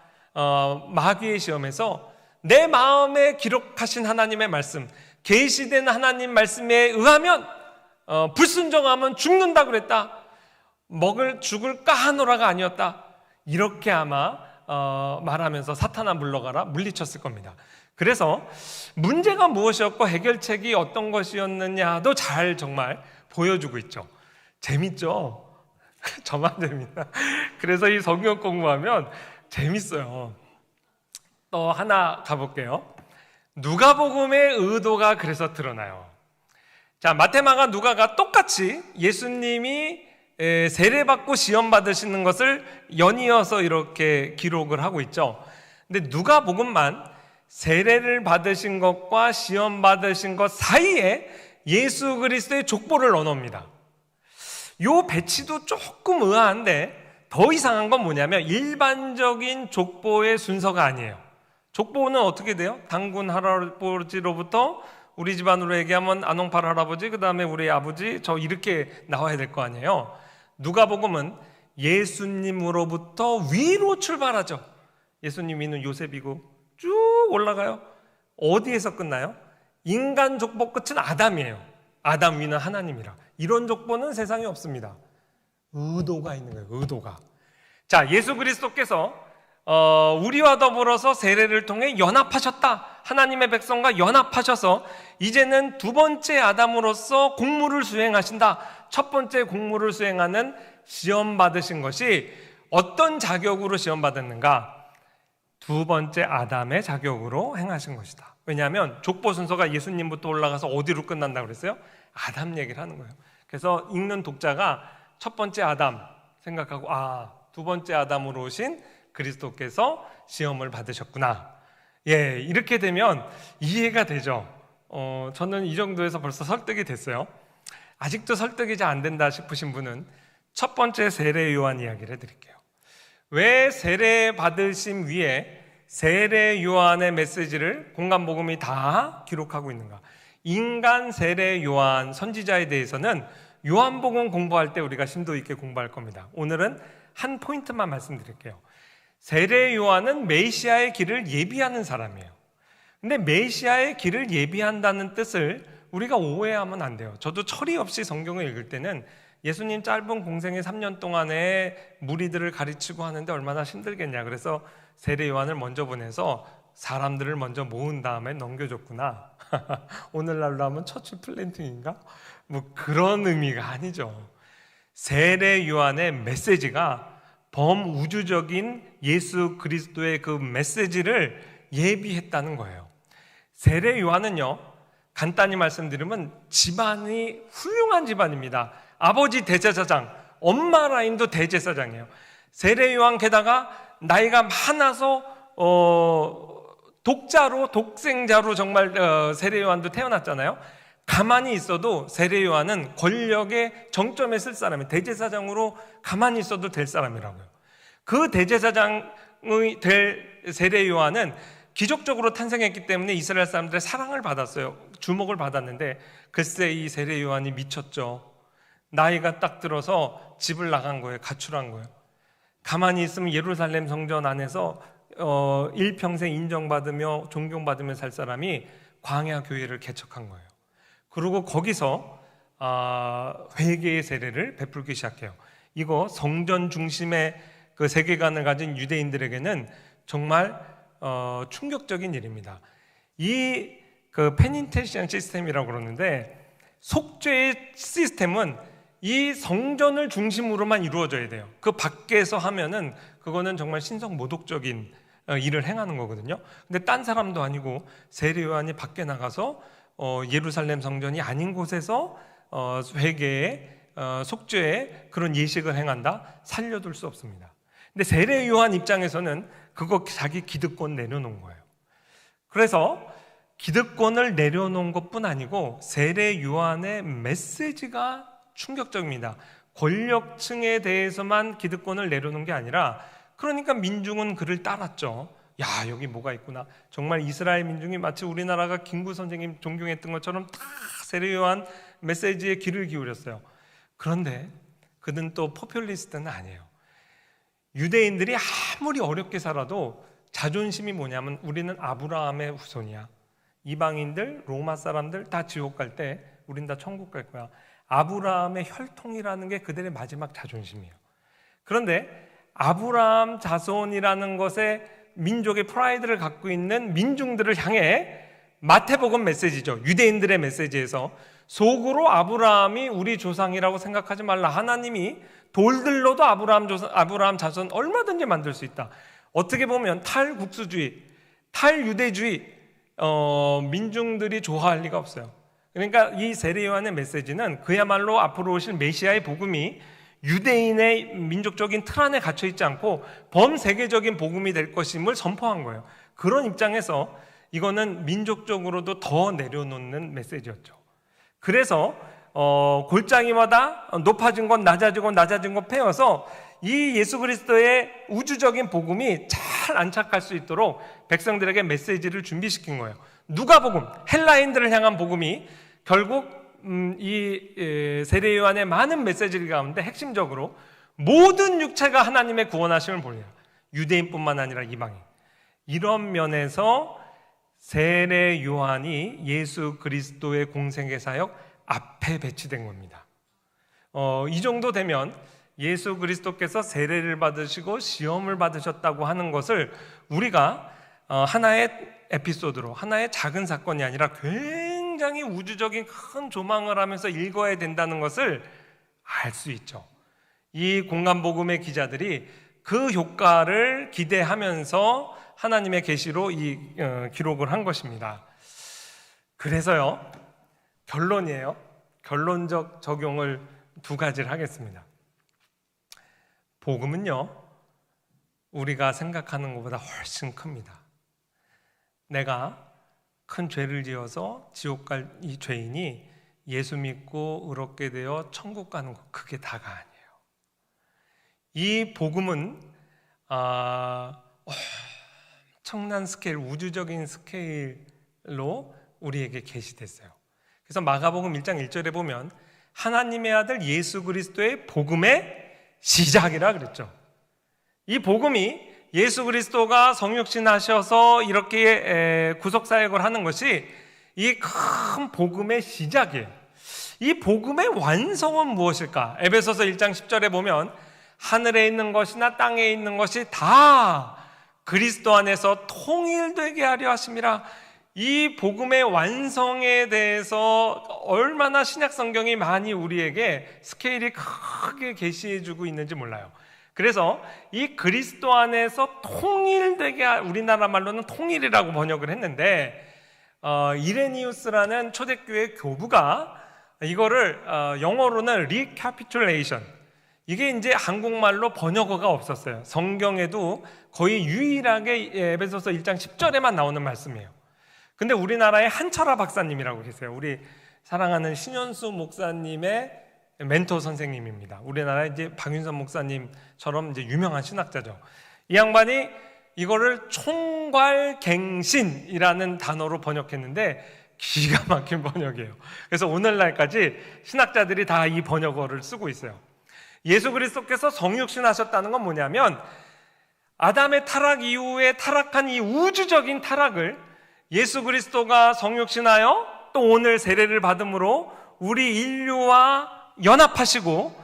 마귀의 시험에서 내 마음에 기록하신 하나님의 말씀, 계시된 하나님 말씀에 의하면 불순종하면 죽는다 그랬다, 죽을까 하노라가 아니었다, 이렇게 아마 말하면서 사탄아 물러가라 물리쳤을 겁니다. 그래서 문제가 무엇이었고 해결책이 어떤 것이었느냐도 잘 정말 보여주고 있죠. 재밌죠? 저만 재밌나? 그래서 이 성경 공부하면 재밌어요. 또 하나 가볼게요. 누가복음의 의도가 그래서 드러나요. 자, 마태마가 누가가 똑같이 예수님이 세례받고 시험 받으시는 것을 연이어서 이렇게 기록을 하고 있죠. 근데 누가복음만 세례를 받으신 것과 시험 받으신 것 사이에 예수 그리스도의 족보를 넣어놓습니다. 요 배치도 조금 의아한데 더 이상한 건 뭐냐면 일반적인 족보의 순서가 아니에요. 족보는 어떻게 돼요? 당군 할아버지로부터 우리 집안으로 얘기하면 안홍팔 할아버지, 그 다음에 우리 아버지, 저 이렇게 나와야 될 거 아니에요. 누가복음은 예수님으로부터 위로 출발하죠. 예수님 위는 요셉이고 쭉 올라가요. 어디에서 끝나요? 인간 족보 끝은 아담이에요. 아담 위는 하나님이라. 이런 족보는 세상에 없습니다. 의도가 있는 거예요. 의도가. 자, 예수 그리스도께서 우리와 더불어서 세례를 통해 연합하셨다. 하나님의 백성과 연합하셔서 이제는 두 번째 아담으로서 공무를 수행하신다. 첫 번째 공무를 수행하는 시험 받으신 것이 어떤 자격으로 시험 받았는가? 두 번째 아담의 자격으로 행하신 것이다. 왜냐하면 족보 순서가 예수님부터 올라가서 어디로 끝난다고 그랬어요? 아담 얘기를 하는 거예요. 그래서 읽는 독자가 첫 번째 아담 생각하고 두 번째 아담으로 오신 그리스도께서 시험을 받으셨구나. 예, 이렇게 되면 이해가 되죠. 저는 이 정도에서 벌써 설득이 됐어요. 아직도 설득이 잘 안 된다 싶으신 분은 첫 번째 세례 요한 이야기를 해드릴게요. 왜 세례 받으심 위에 세례 요한의 메시지를 공간복음이 다 기록하고 있는가? 인간 세례 요한 선지자에 대해서는 요한복음 공부할 때 우리가 심도 있게 공부할 겁니다. 오늘은 한 포인트만 말씀드릴게요. 세례 요한은 메시아의 길을 예비하는 사람이에요. 근데 메시아의 길을 예비한다는 뜻을 우리가 오해하면 안 돼요. 저도 철이 없이 성경을 읽을 때는 예수님 짧은 공생의 3년 동안에 무리들을 가르치고 하는데 얼마나 힘들겠냐. 그래서 세례 요한을 먼저 보내서 사람들을 먼저 모은 다음에 넘겨줬구나. 오늘날로 하면 처치 플랜팅인가? 뭐 그런 의미가 아니죠. 세례 요한의 메시지가 범우주적인 예수 그리스도의 그 메시지를 예비했다는 거예요. 세례 요한은요, 간단히 말씀드리면 집안이 훌륭한 집안입니다. 아버지 대제사장, 엄마 라인도 대제사장이에요. 세례 요한 게다가 나이가 많아서 독생자로 정말 세례 요한도 태어났잖아요. 가만히 있어도 세례 요한은 권력의 정점에 쓸 사람이에요. 대제사장으로 가만히 있어도 될 사람이라고요. 그 대제사장의 될 세례 요한은 기적적으로 탄생했기 때문에 이스라엘 사람들의 사랑을 받았어요. 주목을 받았는데 글쎄 이 세례 요한이 미쳤죠. 나이가 딱 들어서 집을 나간 거예요. 가출한 거예요. 가만히 있으면 예루살렘 성전 안에서 일평생 인정받으며 존경받으며 살 사람이 광야 교회를 개척한 거예요. 그리고 거기서 회개의 세례를 베풀기 시작해요. 이거 성전 중심의 그 세계관을 가진 유대인들에게는 정말 충격적인 일입니다. 이 그 페니텐션 시스템이라고 그러는데 속죄의 시스템은 이 성전을 중심으로만 이루어져야 돼요. 그 밖에서 하면은 그거는 정말 신성 모독적인 일을 행하는 거거든요. 근데 딴 사람도 아니고 세례 요한이 밖에 나가서 예루살렘 성전이 아닌 곳에서 회개에 속죄에 그런 예식을 행한다? 살려둘 수 없습니다. 근데 세례 요한 입장에서는 그거 자기 기득권 내려놓은 거예요. 그래서 기득권을 내려놓은 것뿐 아니고 세례 요한의 메시지가 충격적입니다. 권력층에 대해서만 기득권을 내려놓은 게 아니라, 그러니까 민중은 그를 따랐죠. 야, 여기 뭐가 있구나. 정말 이스라엘 민중이 마치 우리나라가 김구 선생님 존경했던 것처럼 다 세례 요한 메시지에 귀를 기울였어요. 그런데 그는 또 포퓰리스트는 아니에요. 유대인들이 아무리 어렵게 살아도 자존심이 뭐냐면, 우리는 아브라함의 후손이야. 이방인들, 로마 사람들 다 지옥 갈 때 우린 다 천국 갈 거야. 아브라함의 혈통이라는 게 그들의 마지막 자존심이에요. 그런데 아브라함 자손이라는 것에 민족의 프라이드를 갖고 있는 민중들을 향해 마태복음 메시지죠. 유대인들의 메시지에서 속으로 아브라함이 우리 조상이라고 생각하지 말라. 하나님이 돌들로도 아브라함 자손 얼마든지 만들 수 있다. 어떻게 보면 탈국수주의, 탈유대주의 민중들이 좋아할 리가 없어요. 그러니까 이 세례 요한의 메시지는 그야말로 앞으로 오실 메시아의 복음이 유대인의 민족적인 틀 안에 갇혀 있지 않고 범세계적인 복음이 될 것임을 선포한 거예요. 그런 입장에서 이거는 민족적으로도 더 내려놓는 메시지였죠. 그래서 골짜기마다 높아진 것 낮아지고 낮아진 것 패여서 이 예수 그리스도의 우주적인 복음이 잘 안착할 수 있도록 백성들에게 메시지를 준비시킨 거예요. 누가복음, 헬라인들을 향한 복음이 결국 이 세례 요한의 많은 메시지 가운데 핵심적으로 모든 육체가 하나님의 구원하심을 보여요. 유대인뿐만 아니라 이방인. 이런 면에서 세례 요한이 예수 그리스도의 공생애 사역 앞에 배치된 겁니다. 이 정도 되면 예수 그리스도께서 세례를 받으시고 시험을 받으셨다고 하는 것을 우리가 하나의 에피소드로, 하나의 작은 사건이 아니라 굉장히 우주적인 큰 조망을 하면서 읽어야 된다는 것을 알 수 있죠. 이 공간복음의 기자들이 그 효과를 기대하면서 하나님의 계시로 이 기록을 한 것입니다. 그래서요, 결론이에요. 결론적 적용을 두 가지를 하겠습니다. 복음은요, 우리가 생각하는 것보다 훨씬 큽니다. 내가 큰 죄를 지어서 지옥 갈 이 죄인이 예수 믿고 의롭게 되어 천국 가는 것, 그게 다가 아니에요. 이 복음은 엄청난 스케일, 우주적인 스케일로 우리에게 계시됐어요. 그래서 마가복음 1장 1절에 보면 하나님의 아들 예수 그리스도의 복음의 시작이라 그랬죠. 이 복음이 예수 그리스도가 성육신 하셔서 이렇게 구속사역을 하는 것이 이 큰 복음의 시작이에요. 이 복음의 완성은 무엇일까? 에베소서 1장 10절에 보면 하늘에 있는 것이나 땅에 있는 것이 다 그리스도 안에서 통일되게 하려 하심이라. 이 복음의 완성에 대해서 얼마나 신약 성경이 많이 우리에게 스케일이 크게 계시해주고 있는지 몰라요. 그래서 이 그리스도 안에서 통일되게, 우리나라 말로는 통일이라고 번역을 했는데 이레니우스라는 초대교회 교부가 이거를 영어로는 recapitulation, 이게 이제 한국말로 번역어가 없었어요. 성경에도 거의 유일하게 에베소서 1장 10절에만 나오는 말씀이에요. 근데 우리나라에 한철아 박사님이라고 계세요. 우리 사랑하는 신현수 목사님의 멘토 선생님입니다. 우리나라 이제 박윤선 목사님처럼 이제 유명한 신학자죠. 이 양반이 이거를 총괄갱신이라는 단어로 번역했는데 기가 막힌 번역이에요. 그래서 오늘날까지 신학자들이 다 이 번역어를 쓰고 있어요. 예수 그리스도께서 성육신 하셨다는 건 뭐냐면 아담의 타락 이후에 타락한 이 우주적인 타락을 예수 그리스도가 성육신하여 또 오늘 세례를 받음으로 우리 인류와 연합하시고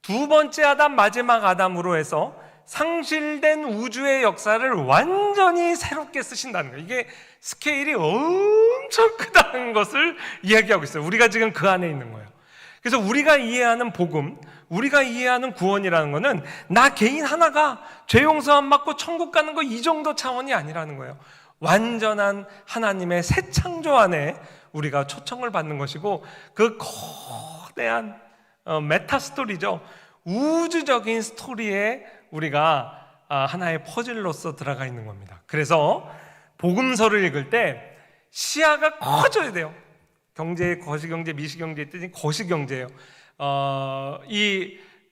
두 번째 아담, 마지막 아담으로 해서 상실된 우주의 역사를 완전히 새롭게 쓰신다는 거예요. 이게 스케일이 엄청 크다는 것을 이야기하고 있어요. 우리가 지금 그 안에 있는 거예요. 그래서 우리가 이해하는 복음, 우리가 이해하는 구원이라는 것은 나 개인 하나가 죄 용서함 받고 천국 가는 거 이 정도 차원이 아니라는 거예요. 완전한 하나님의 새 창조 안에 우리가 초청을 받는 것이고, 그 거대한 메타 스토리죠. 우주적인 스토리에 우리가 하나의 퍼즐로서 들어가 있는 겁니다. 그래서 복음서를 읽을 때 시야가 커져야 돼요. 경제, 거시경제, 미시경제의 뜻이 거시경제예요.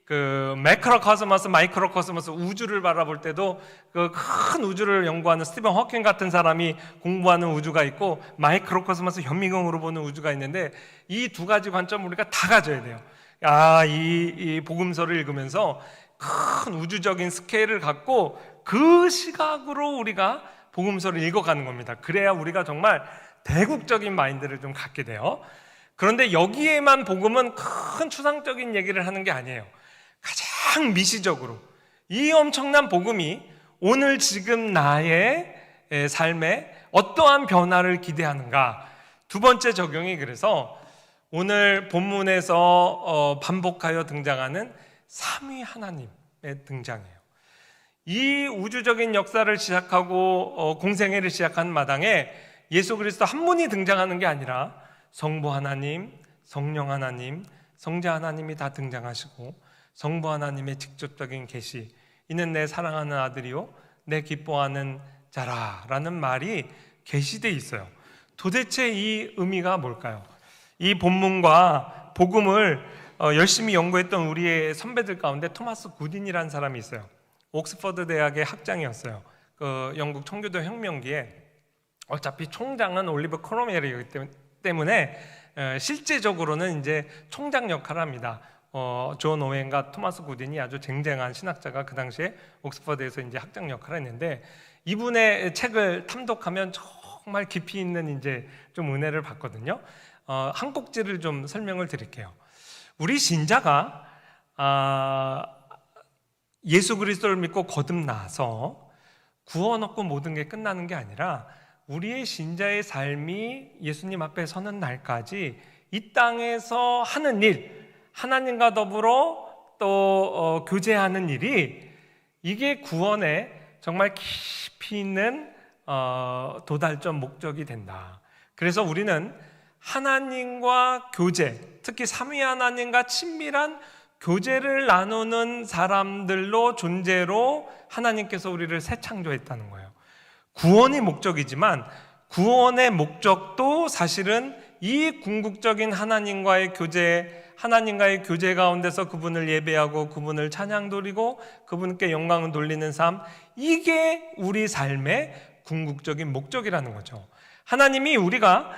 그 매크로코스모스, 마이크로코스모스, 우주를 바라볼 때도 그 큰 우주를 연구하는 스티븐 호킹 같은 사람이 공부하는 우주가 있고, 마이크로코스모스 현미경으로 보는 우주가 있는데, 이 두 가지 관점을 우리가 다 가져야 돼요. 이 복음서를 읽으면서 큰 우주적인 스케일을 갖고 그 시각으로 우리가 복음서를 읽어가는 겁니다. 그래야 우리가 정말 대국적인 마인드를 좀 갖게 돼요. 그런데 여기에만 복음은 큰 추상적인 얘기를 하는 게 아니에요. 가장 미시적으로 이 엄청난 복음이 오늘 지금 나의 삶에 어떠한 변화를 기대하는가. 두 번째 적용이, 그래서 오늘 본문에서 반복하여 등장하는 삼위 하나님의 등장이에요. 이 우주적인 역사를 시작하고 공생애를 시작한 마당에 예수 그리스도 한 분이 등장하는 게 아니라 성부 하나님, 성령 하나님, 성자 하나님이 다 등장하시고, 성부 하나님의 직접적인 계시, 이는 내 사랑하는 아들이요 내 기뻐하는 자라라는 말이 계시되어 있어요. 도대체 이 의미가 뭘까요? 이 본문과 복음을 열심히 연구했던 우리의 선배들 가운데 토마스 굿인이라는 사람이 있어요. 옥스퍼드 대학의 학장이었어요. 그 영국 청교도 혁명기에 어차피 총장은 올리버 크롬웰이기 때문에 실제적으로는 이제 총장 역할을 합니다. 존 오웬과 토마스 굿인이 아주 쟁쟁한 신학자가 그 당시에 옥스퍼드에서 이제 학장 역할을 했는데, 이분의 책을 탐독하면 정말 깊이 있는 이제 좀 은혜를 받거든요. 한 꼭지를 좀 설명을 드릴게요. 우리 신자가 예수 그리스도를 믿고 거듭나서 구원 얻고 모든 게 끝나는 게 아니라, 우리의 신자의 삶이 예수님 앞에 서는 날까지 이 땅에서 하는 일, 하나님과 더불어 또 교제하는 일이, 이게 구원에 정말 깊이 있는 도달점 목적이 된다. 그래서 우리는 하나님과 교제, 특히 삼위 하나님과 친밀한 교제를 나누는 사람들로, 존재로 하나님께서 우리를 새 창조했다는 거예요. 구원이 목적이지만 구원의 목적도 사실은 이 궁극적인 하나님과의 교제 가운데서 그분을 예배하고 그분을 찬양 돌리고 그분께 영광을 돌리는 삶, 이게 우리 삶의 궁극적인 목적이라는 거죠. 하나님이 우리가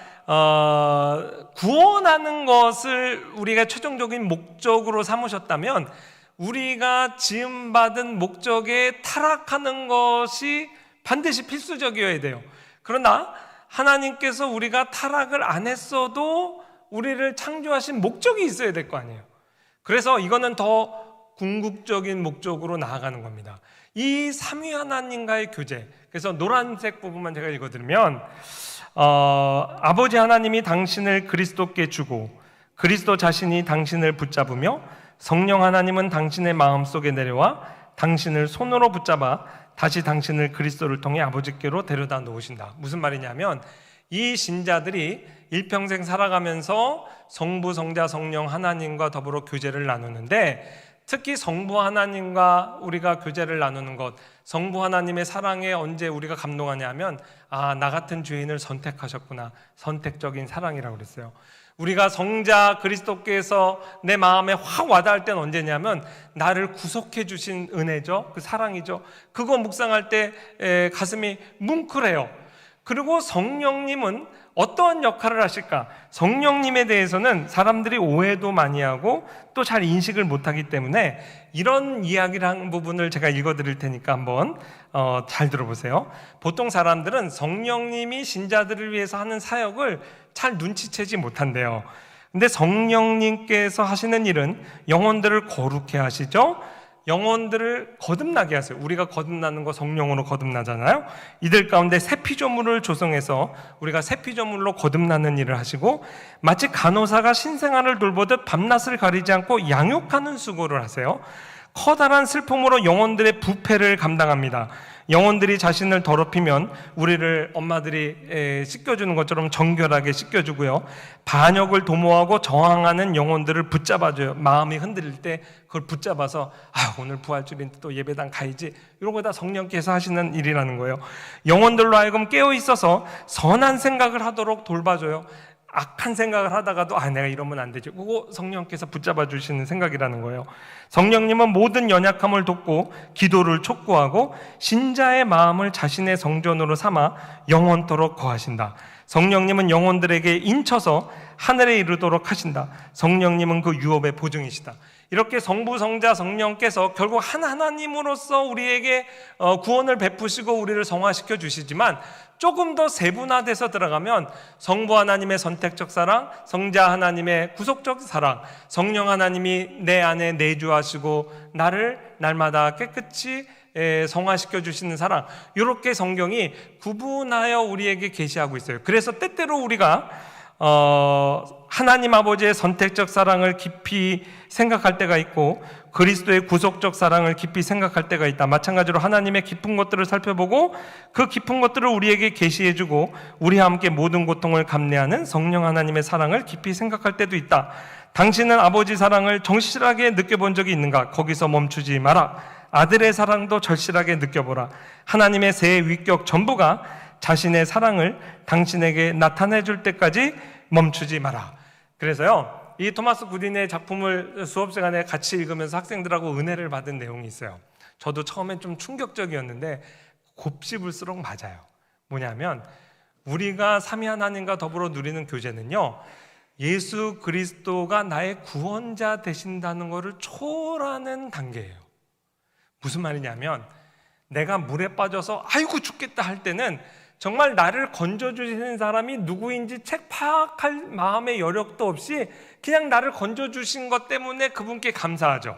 구원하는 것을 우리가 최종적인 목적으로 삼으셨다면, 우리가 지음받은 목적에 타락하는 것이 반드시 필수적이어야 돼요. 그러나 하나님께서 우리가 타락을 안 했어도 우리를 창조하신 목적이 있어야 될 거 아니에요. 그래서 이거는 더 궁극적인 목적으로 나아가는 겁니다. 이 삼위 하나님과의 교제. 그래서 노란색 부분만 제가 읽어드리면, 아버지 하나님이 당신을 그리스도께 주고 그리스도 자신이 당신을 붙잡으며, 성령 하나님은 당신의 마음속에 내려와 당신을 손으로 붙잡아 다시 당신을 그리스도를 통해 아버지께로 데려다 놓으신다. 무슨 말이냐면, 이 신자들이 일평생 살아가면서 성부, 성자, 성령 하나님과 더불어 교제를 나누는데, 특히 성부 하나님과 우리가 교제를 나누는 것, 성부 하나님의 사랑에 언제 우리가 감동하냐 하면, 나 같은 죄인을 선택하셨구나. 선택적인 사랑이라고 그랬어요. 우리가 성자 그리스도께서 내 마음에 확 와닿을 때는 언제냐면, 나를 구속해 주신 은혜죠. 그 사랑이죠. 그거 묵상할 때 가슴이 뭉클해요. 그리고 성령님은 어떠한 역할을 하실까? 성령님에 대해서는 사람들이 오해도 많이 하고 또 잘 인식을 못하기 때문에, 이런 이야기를 한 부분을 제가 읽어드릴 테니까 한번 잘 들어보세요. 보통 사람들은 성령님이 신자들을 위해서 하는 사역을 잘 눈치채지 못한대요. 근데 성령님께서 하시는 일은 영혼들을 거룩해 하시죠. 영혼들을 거듭나게 하세요. 우리가 거듭나는 거 성령으로 거듭나잖아요. 이들 가운데 새 피조물을 조성해서 우리가 새 피조물로 거듭나는 일을 하시고, 마치 간호사가 신생아를 돌보듯 밤낮을 가리지 않고 양육하는 수고를 하세요. 커다란 슬픔으로 영혼들의 부패를 감당합니다. 영혼들이 자신을 더럽히면 우리를 엄마들이 씻겨주는 것처럼 정결하게 씻겨주고요. 반역을 도모하고 저항하는 영혼들을 붙잡아줘요. 마음이 흔들릴 때 그걸 붙잡아서 오늘 부활주일인데 또 예배당 가야지, 이런 거 다 성령께서 하시는 일이라는 거예요. 영혼들로 하여금 깨어있어서 선한 생각을 하도록 돌봐줘요. 악한 생각을 하다가도 내가 이러면 안 되지, 그거 성령께서 붙잡아 주시는 생각이라는 거예요. 성령님은 모든 연약함을 돕고 기도를 촉구하고 신자의 마음을 자신의 성전으로 삼아 영원토록 거하신다. 성령님은 영혼들에게 인쳐서 하늘에 이르도록 하신다. 성령님은 그 유업의 보증이시다. 이렇게 성부, 성자, 성령께서 결국 한 하나님으로서 우리에게 구원을 베푸시고 우리를 성화시켜 주시지만, 조금 더 세분화돼서 들어가면 성부 하나님의 선택적 사랑, 성자 하나님의 구속적 사랑, 성령 하나님이 내 안에 내주하시고 나를 날마다 깨끗이 성화시켜 주시는 사랑, 이렇게 성경이 구분하여 우리에게 계시하고 있어요. 그래서 때때로 우리가 하나님 아버지의 선택적 사랑을 깊이 생각할 때가 있고 그리스도의 구속적 사랑을 깊이 생각할 때가 있다. 마찬가지로 하나님의 깊은 것들을 살펴보고 그 깊은 것들을 우리에게 계시해주고 우리와 함께 모든 고통을 감내하는 성령 하나님의 사랑을 깊이 생각할 때도 있다. 당신은 아버지 사랑을 정실하게 느껴본 적이 있는가? 거기서 멈추지 마라. 아들의 사랑도 절실하게 느껴보라. 하나님의 새 위격 전부가 자신의 사랑을 당신에게 나타내 줄 때까지 멈추지 마라. 그래서요, 이 토마스 구딘의 작품을 수업 시간에 같이 읽으면서 학생들하고 은혜를 받은 내용이 있어요. 저도 처음엔 좀 충격적이었는데 곱씹을수록 맞아요. 뭐냐면 우리가 삼위 하나님과 더불어 누리는 교제는요, 예수 그리스도가 나의 구원자 되신다는 것을 초월하는 단계예요. 무슨 말이냐면 내가 물에 빠져서 아이고 죽겠다 할 때는 정말 나를 건져주시는 사람이 누구인지 책 파악할 마음의 여력도 없이 그냥 나를 건져주신 것 때문에 그분께 감사하죠.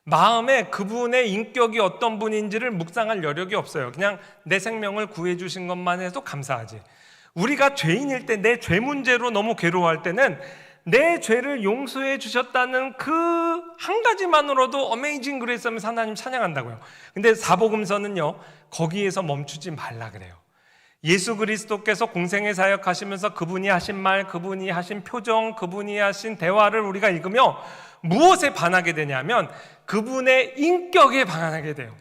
마음에 그분의 인격이 어떤 분인지를 묵상할 여력이 없어요. 그냥 내 생명을 구해주신 것만 해도 감사하지. 우리가 죄인일 때, 내 죄 문제로 너무 괴로워할 때는 내 죄를 용서해 주셨다는 그 한 가지만으로도 어메이징 그레이스 하면서 하나님 찬양한다고요. 근데 사복음서는요, 거기에서 멈추지 말라 그래요. 예수 그리스도께서 공생애 사역하시면서 그분이 하신 말, 그분이 하신 표정, 그분이 하신 대화를 우리가 읽으며 무엇에 반하게 되냐면 그분의 인격에 반하게 돼요.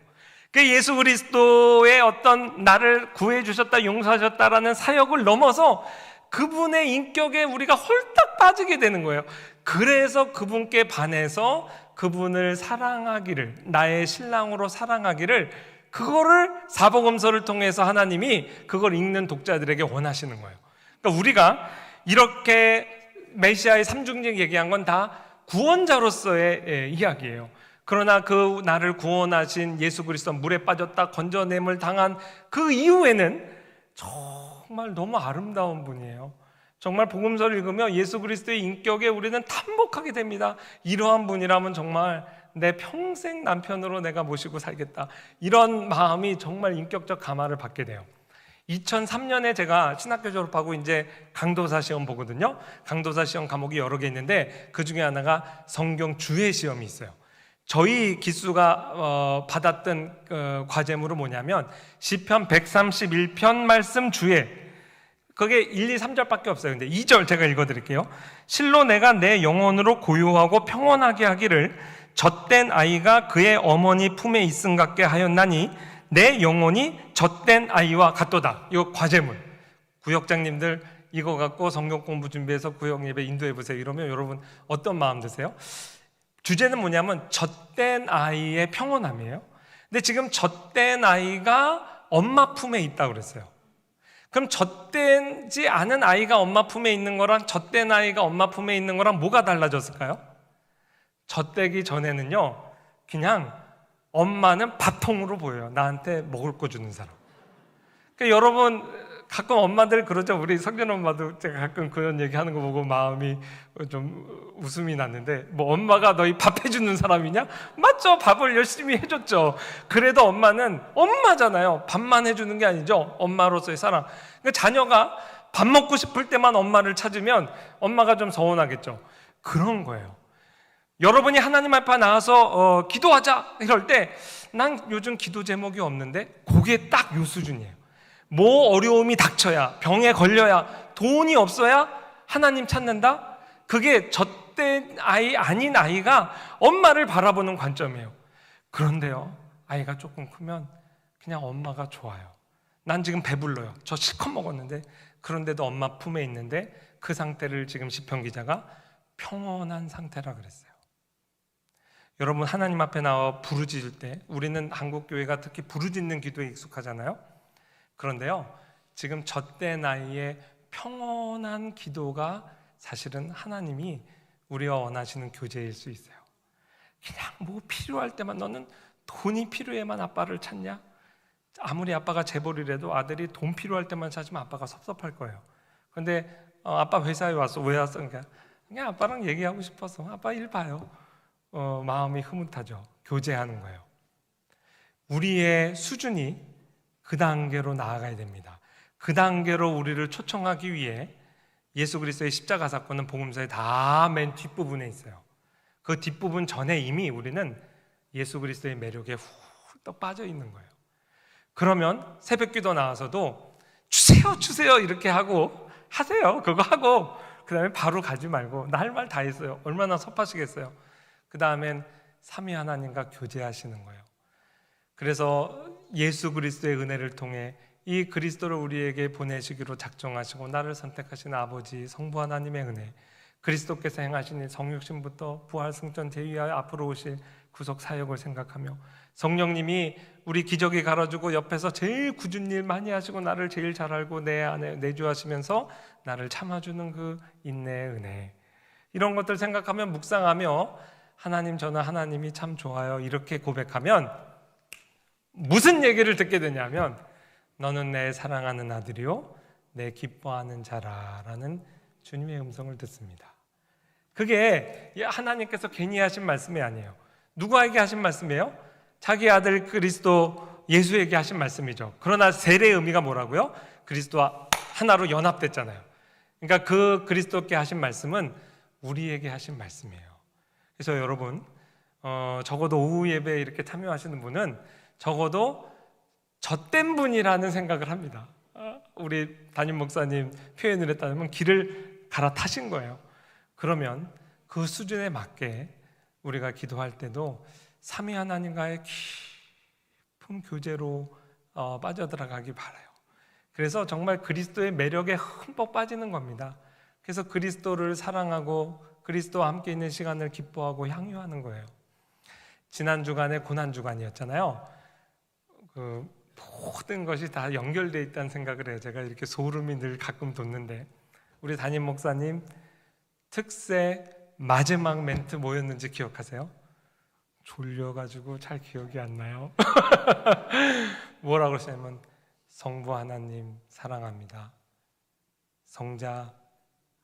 그 예수 그리스도의 어떤 나를 구해 주셨다, 용서하셨다라는 사역을 넘어서 그분의 인격에 우리가 홀딱 빠지게 되는 거예요. 그래서 그분께 반해서 그분을 사랑하기를, 나의 신랑으로 사랑하기를, 그거를 사복음서를 통해서 하나님이 그걸 읽는 독자들에게 원하시는 거예요. 그러니까 우리가 이렇게 메시아의 삼중직 얘기한 건 다 구원자로서의 이야기예요. 그러나 그 나를 구원하신 예수 그리스도, 물에 빠졌다 건져냄을 당한 그 이후에는 정말 너무 아름다운 분이에요. 정말 복음서를 읽으며 예수 그리스도의 인격에 우리는 탐복하게 됩니다. 이러한 분이라면 정말 내 평생 남편으로 내가 모시고 살겠다, 이런 마음이 정말 인격적 감화를 받게 돼요. 2003년에 제가 신학교 졸업하고 이제 강도사 시험 보거든요. 강도사 시험 과목이 여러 개 있는데 그 중에 하나가 성경 주해 시험이 있어요. 저희 기수가 받았던 과제물은 뭐냐면 시편 131편 말씀 주해, 그게 1, 2, 3절밖에 없어요. 근데 2절 제가 읽어드릴게요. 실로 내가 내 영혼으로 고요하고 평온하게 하기를 젖된 아이가 그의 어머니 품에 있음 같게 하였나니 내 영혼이 젖된 아이와 같도다. 이거 과제물. 구역장님들 이거 갖고 성경 공부 준비해서 구역 예배 인도해 보세요. 이러면 여러분 어떤 마음 드세요? 주제는 뭐냐면 젖된 아이의 평온함이에요. 근데 지금 젖된 아이가 엄마 품에 있다고 그랬어요. 그럼 젖되지 않은 아이가 엄마 품에 있는 거랑 젖된 아이가 엄마 품에 있는 거랑 뭐가 달라졌을까요? 젖되기 전에는요, 그냥 엄마는 밥통으로 보여요. 나한테 먹을 거 주는 사람. 그러니까 여러분 가끔 엄마들 그러죠. 우리 성전 엄마도 제가 가끔 그런 얘기하는 거 보고 마음이 좀 웃음이 났는데, 뭐 엄마가 너희 밥 해주는 사람이냐? 맞죠. 밥을 열심히 해줬죠. 그래도 엄마는 엄마잖아요. 밥만 해주는 게 아니죠. 엄마로서의 사랑. 그러니까 자녀가 밥 먹고 싶을 때만 엄마를 찾으면 엄마가 좀 서운하겠죠. 그런 거예요. 여러분이 하나님 앞에 나와서 기도하자 이럴 때 난 요즘 기도 제목이 없는데, 그게 딱 요 수준이에요. 뭐 어려움이 닥쳐야, 병에 걸려야, 돈이 없어야 하나님 찾는다? 그게 젖된 아이 아닌 아이가 엄마를 바라보는 관점이에요. 그런데요, 아이가 조금 크면 그냥 엄마가 좋아요. 난 지금 배불러요. 저 실컷 먹었는데, 그런데도 엄마 품에 있는데, 그 상태를 지금 시편 기자가 평온한 상태라 그랬어요. 여러분, 하나님 앞에 나와 부르짖을 때, 우리는 한국교회가 특히 부르짖는 기도에 익숙하잖아요. 그런데요, 지금 젖된 나이에 평온한 기도가 사실은 하나님이 우리와 원하시는 교제일 수 있어요. 그냥 뭐 필요할 때만, 너는 돈이 필요해만 아빠를 찾냐? 아무리 아빠가 재벌이라도 아들이 돈 필요할 때만 찾으면 아빠가 섭섭할 거예요. 그런데 아빠 회사에 왔어. 왜 왔어? 그냥 아빠랑 얘기하고 싶어서. 아빠 일 봐요. 마음이 흐뭇하죠. 교제하는 거예요. 우리의 수준이 그 단계로 나아가야 됩니다. 그 단계로 우리를 초청하기 위해 예수 그리스도의 십자가 사건은 복음서의 다 맨 뒷부분에 있어요. 그 뒷부분 전에 이미 우리는 예수 그리스도의 매력에 훌떡 빠져 있는 거예요. 그러면 새벽기도 나와서도 주세요 이렇게 하고 하세요. 그거 하고 그 다음에 바로 가지 말고, 나 할 말 다 했어요. 얼마나 섭하시겠어요. 그 다음엔 삼위 하나님과 교제하시는 거예요. 그래서 예수 그리스도의 은혜를 통해 이 그리스도를 우리에게 보내시기로 작정하시고 나를 선택하신 아버지 성부 하나님의 은혜, 그리스도께서 행하신 이 성육신부터 부활 승천 대위하여 앞으로 오실 구속 사역을 생각하며, 성령님이 우리 기저귀 갈아주고 옆에서 제일 굳은 일 많이 하시고 나를 제일 잘 알고 내 안에 내주하시면서 나를 참아주는 그 인내의 은혜, 이런 것들 생각하면, 묵상하며 하나님, 저는 하나님이 참 좋아요 이렇게 고백하면 무슨 얘기를 듣게 되냐면, 너는 내 사랑하는 아들이요 내 기뻐하는 자라라는 주님의 음성을 듣습니다. 그게 하나님께서 괜히 하신 말씀이 아니에요. 누구에게 하신 말씀이에요? 자기 아들 그리스도 예수에게 하신 말씀이죠. 그러나 세례의 의미가 뭐라고요? 그리스도와 하나로 연합됐잖아요. 그러니까 그 그리스도께 하신 말씀은 우리에게 하신 말씀이에요. 그래서 여러분, 적어도 오후 예배에 이렇게 참여하시는 분은 적어도 젖된 분이라는 생각을 합니다. 우리 담임 목사님 표현을 했다면 길을 갈아타신 거예요. 그러면 그 수준에 맞게 우리가 기도할 때도 삼위 하나님과의 깊은 교제로 빠져들어가기 바라요. 그래서 정말 그리스도의 매력에 흠뻑 빠지는 겁니다. 그래서 그리스도를 사랑하고 그리스도와 함께 있는 시간을 기뻐하고 향유하는 거예요. 지난 주간에 고난 주간이었잖아요. 그 모든 것이 다 연결되어 있다는 생각을 해요. 제가 이렇게 소름이 늘 가끔 돋는데, 우리 담임 목사님 특세 마지막 멘트 뭐였는지 기억하세요? 졸려가지고 잘 기억이 안 나요. 뭐라고 그러시냐면, 성부 하나님 사랑합니다. 성자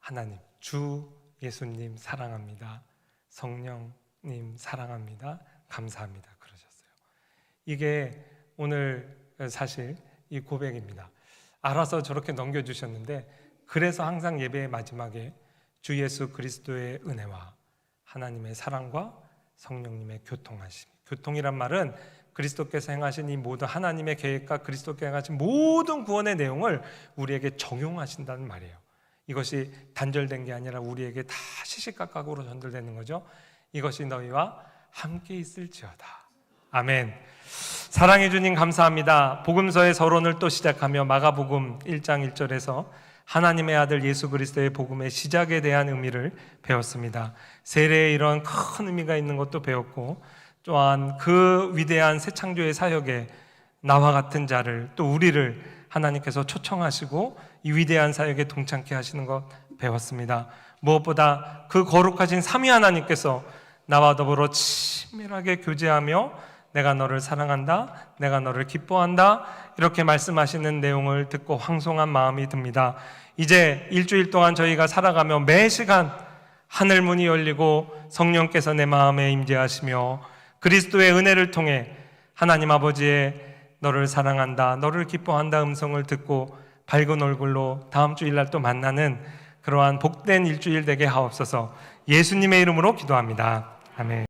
하나님, 주 예수님 사랑합니다. 성령님 사랑합니다. 감사합니다. 그러셨어요. 이게 오늘 사실 이 고백입니다. 알아서 저렇게 넘겨주셨는데, 그래서 항상 예배의 마지막에 주 예수 그리스도의 은혜와 하나님의 사랑과 성령님의 교통하심. 교통이란 말은 그리스도께서 행하신 이 모든 하나님의 계획과 그리스도께서 행하신 모든 구원의 내용을 우리에게 적용하신다는 말이에요. 이것이 단절된 게 아니라 우리에게 다 시시각각으로 전달되는 거죠. 이것이 너희와 함께 있을지어다. 아멘. 사랑해 주님 감사합니다. 복음서의 서론을 또 시작하며 마가복음 1장 1절에서 하나님의 아들 예수 그리스도의 복음의 시작에 대한 의미를 배웠습니다. 세례에 이런 큰 의미가 있는 것도 배웠고, 또한 그 위대한 새 창조의 사역에 나와 같은 자를, 또 우리를 하나님께서 초청하시고 이 위대한 사역에 동참케 하시는 것 배웠습니다. 무엇보다 그 거룩하신 삼위 하나님께서 나와 더불어 친밀하게 교제하며 내가 너를 사랑한다, 내가 너를 기뻐한다, 이렇게 말씀하시는 내용을 듣고 황송한 마음이 듭니다. 이제 일주일 동안 저희가 살아가며 매 시간 하늘 문이 열리고 성령께서 내 마음에 임재하시며 그리스도의 은혜를 통해 하나님 아버지의 너를 사랑한다, 너를 기뻐한다 음성을 듣고 밝은 얼굴로 다음 주일날 또 만나는 그러한 복된 일주일 되게 하옵소서. 예수님의 이름으로 기도합니다. 아멘.